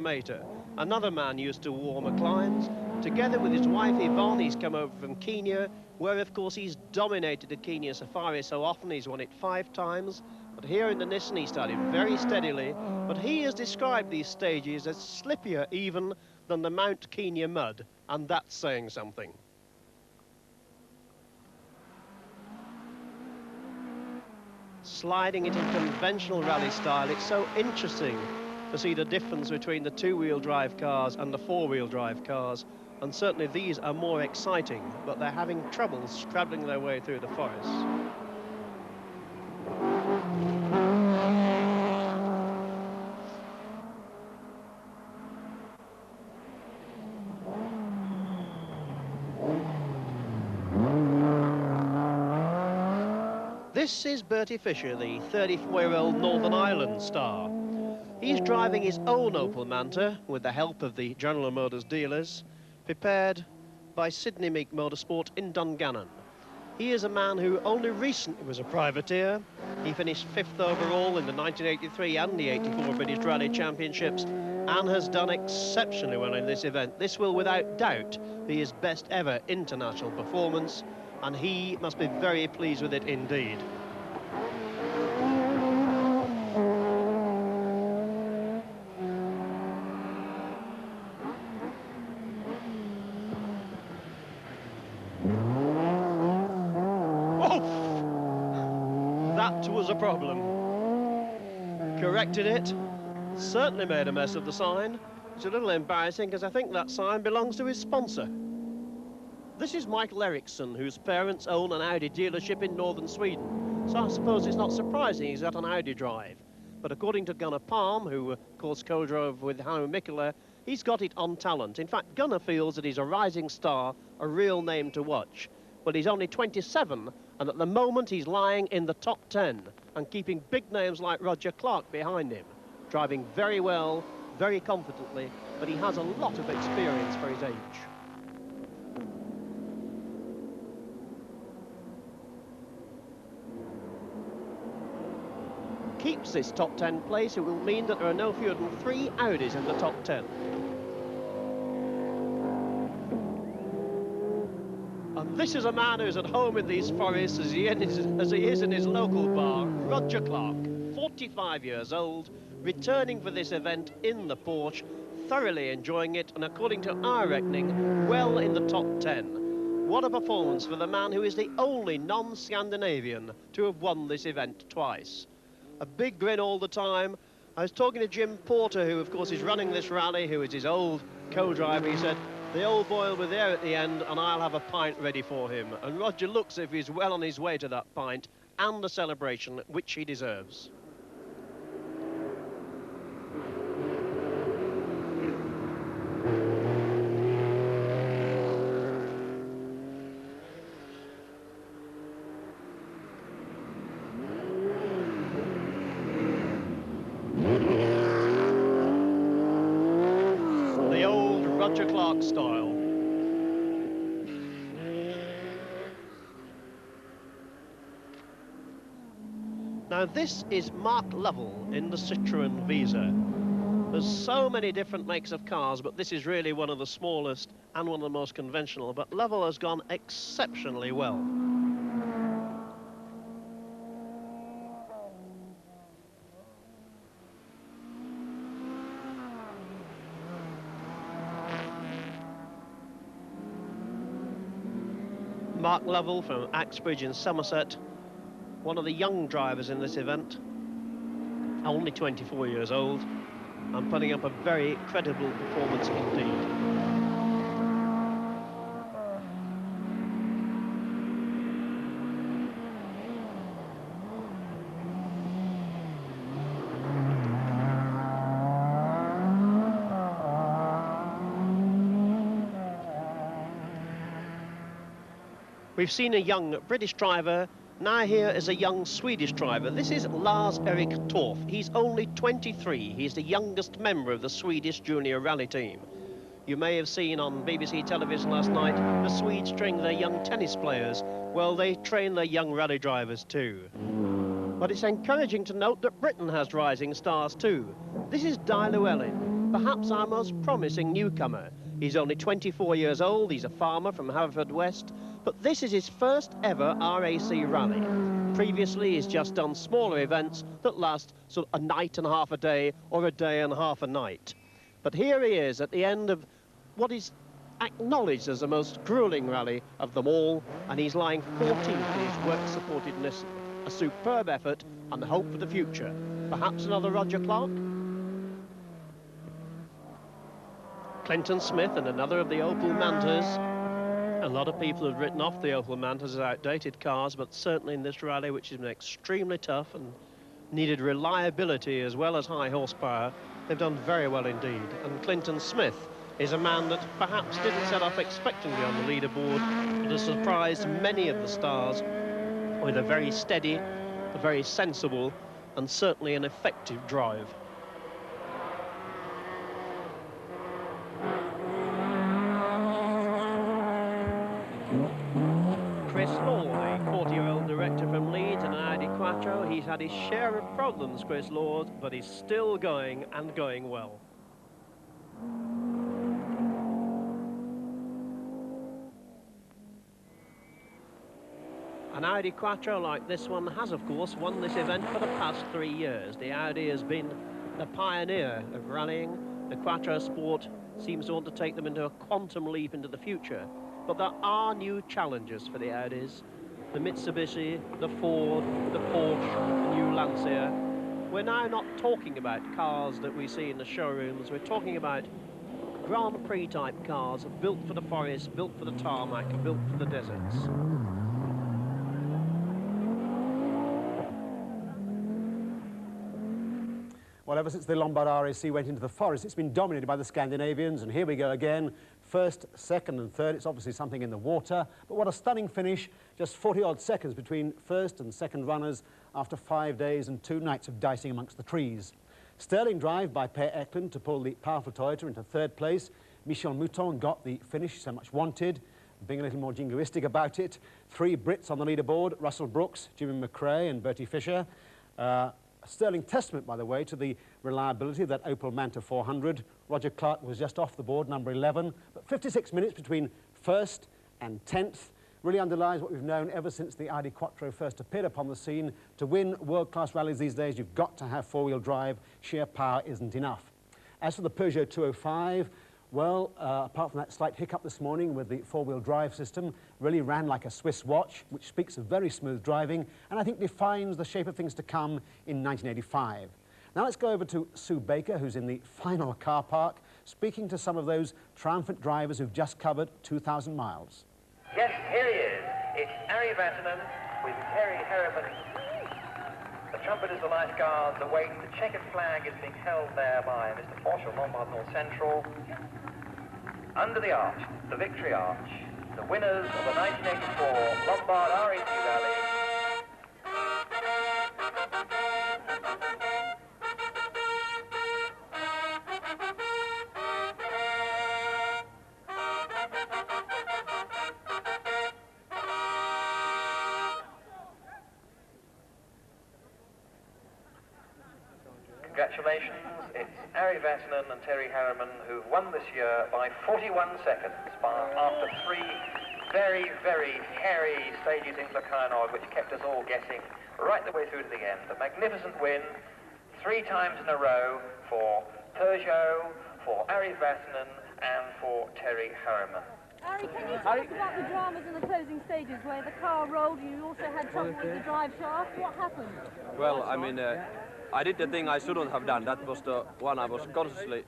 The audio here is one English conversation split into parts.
Mater, another man used to warmer climes. Together with his wife Yvonne, he's come over from Kenya, where of course he's dominated the Kenya Safari so often. He's won it 5 times. But here in the Nissan he started very steadily, but he has described these stages as slippier even than the Mount Kenya mud, and that's saying something. Sliding it in conventional rally style, it's so interesting to see the difference between the two-wheel drive cars and the four-wheel drive cars, and certainly these are more exciting, but they're having trouble scrabbling their way through the forest. This is Bertie Fisher, the 34-year-old Northern Ireland star. He's driving his own Opel Manta with the help of the General Motors dealers, prepared by Sydney Meek Motorsport in Dungannon. He is a man who only recently was a privateer. He finished 5th overall in the 1983 and the 84 British Rally Championships and has done exceptionally well in this event. This will without doubt be his best ever international performance, and he must be very pleased with it indeed. That was a problem. Corrected it. Certainly made a mess of the sign. It's a little embarrassing because I think that sign belongs to his sponsor. This is Michael Eriksson, whose parents own an Audi dealership in northern Sweden. So I suppose it's not surprising he's got an Audi drive. But according to Gunnar Palm, who of course co-drove with Hannu Mikkola, he's got it on talent. In fact, Gunnar feels that he's a rising star, a real name to watch. But he's only 27, and at the moment he's lying in the top 10 and keeping big names like Roger Clark behind him, driving very well, very confidently, but he has a lot of experience for his age. Keeps this top 10 place, it will mean that there are no fewer than 3 Audis in the top 10. And this is a man who's at home in these forests as he is in his local bar, Roger Clark, 45 years old, returning for this event in the Porsche, thoroughly enjoying it, and according to our reckoning, well in the top 10. What a performance for the man who is the only non-Scandinavian to have won this event twice. A big grin all the time. I was talking to Jim Porter, who of course is running this rally, who is his old co-driver. He said, the old boy will be there at the end and I'll have a pint ready for him. And Roger looks as if he's well on his way to that pint and the celebration which he deserves. The old Roger Clark style. Now this is Mark Lovell in the Citroën Visa. There's so many different makes of cars, but this is really one of the smallest and one of the most conventional, but Lovell has gone exceptionally well. Mark Lovell from Axbridge in Somerset, one of the young drivers in this event, only 24 years old, and putting up a very credible performance indeed. We've seen a young British driver, now here is a young Swedish driver. This is Lars-Erik Torff. He's only 23. He's the youngest member of the Swedish junior rally team. You may have seen on BBC television last night the Swedes train their young tennis players. Well, they train their young rally drivers too. But it's encouraging to note that Britain has rising stars too. This is Di Llewellyn, perhaps our most promising newcomer. He's only 24 years old, he's a farmer from Haverfordwest, but this is his first ever RAC rally. Previously, he's just done smaller events that last sort of a night and a half a day or a day and a half a night. But here he is at the end of what is acknowledged as the most grueling rally of them all, and he's lying 14th in his work-supported Nissan. A superb effort and hope for the future. Perhaps another Roger Clark? Clinton Smith and another of the Opel Mantas. A lot of people have written off the Opel Mantas as outdated cars, but certainly in this rally, which has been extremely tough and needed reliability as well as high horsepower, they've done very well indeed. And Clinton Smith is a man that perhaps didn't set off expectantly on the leaderboard, but has surprised many of the stars with a very steady, a very sensible, and certainly an effective drive. Chris Law, the 40-year-old director from Leeds in an Audi Quattro. He's had his share of problems, Chris Law, but he's still going and going well. An Audi Quattro like this one has, of course, won this event for the past 3 years. The Audi has been the pioneer of rallying. The Quattro Sport seems to want to take them into a quantum leap into the future. But there are new challenges for the Audis. The Mitsubishi, the Ford, the Porsche, the new Lancia. We're now not talking about cars that we see in the showrooms. We're talking about Grand Prix type cars built for the forest, built for the tarmac, built for the deserts. Well, ever since the Lombard RAC went into the forest, it's been dominated by the Scandinavians, and here we go again. First, second and third. It's obviously something in the water, but what a stunning finish. Just 40-odd seconds between first and second runners after 5 days and 2 nights of dicing amongst the trees. Sterling drive by Per Eklund to pull the powerful Toyota into third place. Michel Mouton got the finish so much wanted, being a little more jingoistic about it. 3 Brits on the leaderboard: Russell Brooks, Jimmy McRae and Bertie Fisher. Sterling testament, by the way, to the reliability of that Opel Manta 400. Roger Clark was just off the board, number 11, but 56 minutes between first and 10th really underlies what we've known ever since the Audi Quattro first appeared upon the scene. To win world-class rallies these days, you've got to have four-wheel drive. Sheer power isn't enough. As for the Peugeot 205, well, apart from that slight hiccup this morning with the four-wheel drive system, really ran like a Swiss watch, which speaks of very smooth driving, and I think defines the shape of things to come in 1985. Now let's go over to Sue Baker, who's in the final car park, speaking to some of those triumphant drivers who've just covered 2,000 miles. Yes, here he is. It's Ari Vatanen with Terry Harriman. The trumpeters, the lifeguards await. The checkered flag is being held there by Mr. Porsche of Lombard North Central. Under the arch, the victory arch, the winners of the 1984 Lombard RAC Rally. Congratulations, it's Ari Vatanen and Terry Harriman who've won this year by 41 seconds after 3 very, very hairy stages in Locarno, which kept us all guessing right the way through to the end. A magnificent win, 3 times in a row for Peugeot, for Ari Vatanen and for Terry Harriman. Ari, can you talk about the dramas in the closing stages where the car rolled, you also had trouble with the drive shaft? What happened? Well, I mean, I did the thing I shouldn't have done. That was the one I was consciously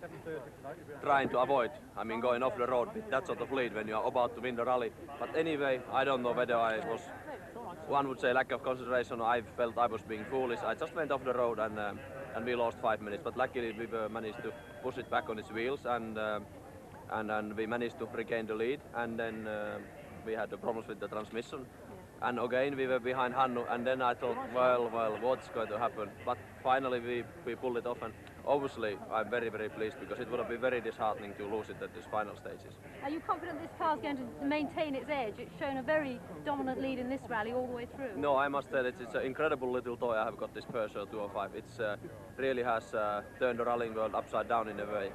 trying to avoid. I mean, going off the road with that sort of lead when you are about to win the rally. But anyway, I don't know whether I was, one would say lack of concentration, I felt I was being foolish. I just went off the road and we lost 5 minutes. But luckily we managed to push it back on its wheels and we managed to regain the lead. And then we had the problems with the transmission. And again, we were behind Hannu, and then I thought, well, what's going to happen? But finally, we pulled it off, and obviously, I'm very, very pleased, because it would have been very disheartening to lose it at these final stages. Are you confident this car is going to maintain its edge? It's shown a very dominant lead in this rally all the way through. No, I must say that it's an incredible little toy I have got, this Peugeot 205. It really has turned the rallying world upside down in a way.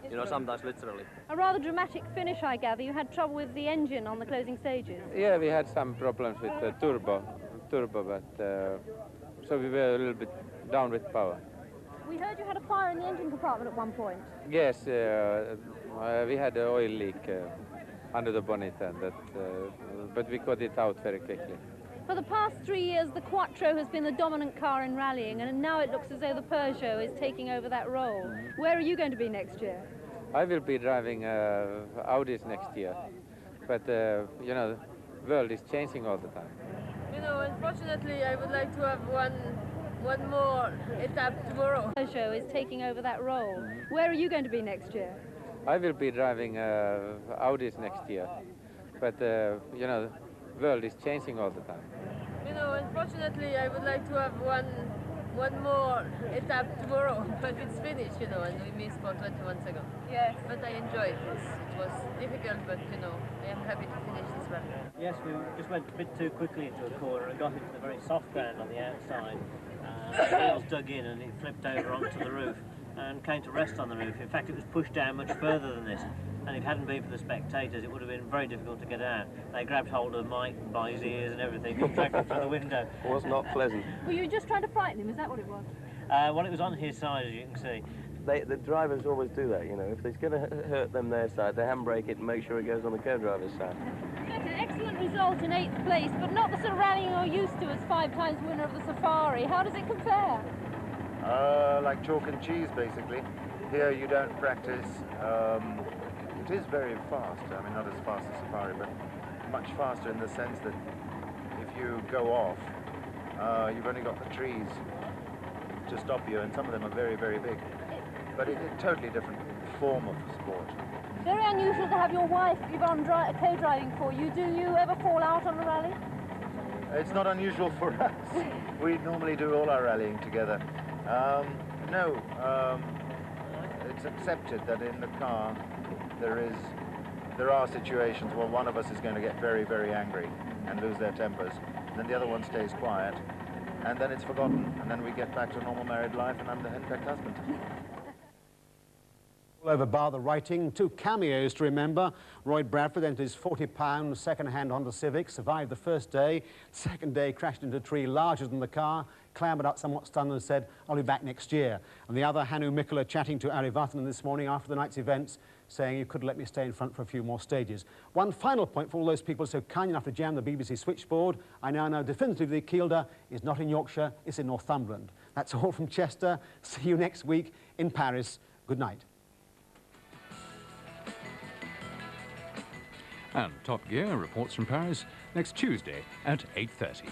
you know, sometimes literally. A rather dramatic finish, I gather. You had trouble with the engine on the closing stages. Yeah, we had some problems with the turbo, but so we were a little bit down with power. We heard you had a fire in the engine compartment at one point. Yes, we had an oil leak under the bonnet, and that, but we got it out very quickly. For the past 3 years, the Quattro has been the dominant car in rallying, and now it looks as though the Peugeot is taking over that role. Where are you going to be next year? I will be driving Audis next year, but you know, the world is changing all the time. You know, unfortunately, I would like to have one more etap tomorrow. Peugeot is taking over that role. Where are you going to be next year? I will be driving Audis next year, but you know, the world is changing all the time. You know, unfortunately, I would like to have one more etap tomorrow, but it's finished, you know, and we missed for 21 seconds. Yes. But I enjoyed this. It was difficult, but you know, I am happy to finish this one. Yes, we just went a bit too quickly into a corner and got into the very soft ground on the outside. The wheels dug in and it flipped over onto the roof and came to rest on the roof. In fact, it was pushed down much further than this, and if it hadn't been for the spectators, it would have been very difficult to get out. They grabbed hold of Mike by his ears and everything and dragged him to the window. It was not pleasant. Were you just trying to frighten him? Is that what it was? Well, it was on his side, as you can see. The drivers always do that, you know. If it's going to hurt them their side, they handbrake it and make sure it goes on the co-driver's side. You had an excellent result in 8th place, but not the sort of rallying you're used to as 5 times winner of the Safari. How does it compare? Like chalk and cheese, basically. Here you don't practice. It is very fast. I mean, not as fast as Safari, but much faster in the sense that if you go off, you've only got the trees to stop you, and some of them are very, very big. But it's a totally different form of sport. Very unusual to have your wife, Yvonne, co-driving for you. Do you ever fall out on a rally? It's not unusual for us. We normally do all our rallying together. It's accepted that in the car there are situations where one of us is going to get very, very angry and lose their tempers, and then the other one stays quiet, and then it's forgotten, and then we get back to normal married life, and I'm the henpecked husband. All over bar the writing, 2 cameos to remember. Roy Bradford entered his £40 second-hand Honda Civic, survived the first day. Second day, crashed into a tree larger than the car, clambered up somewhat stunned and said, "I'll be back next year." And the other, Hannu Mikkola, chatting to Ari Vatanen this morning after the night's events, saying, "You could let me stay in front for a few more stages." One final point for all those people so kind enough to jam the BBC switchboard. I now know definitively Kielder is not in Yorkshire, it's in Northumberland. That's all from Chester. See you next week in Paris. Good night. And Top Gear reports from Paris next Tuesday at 8:30.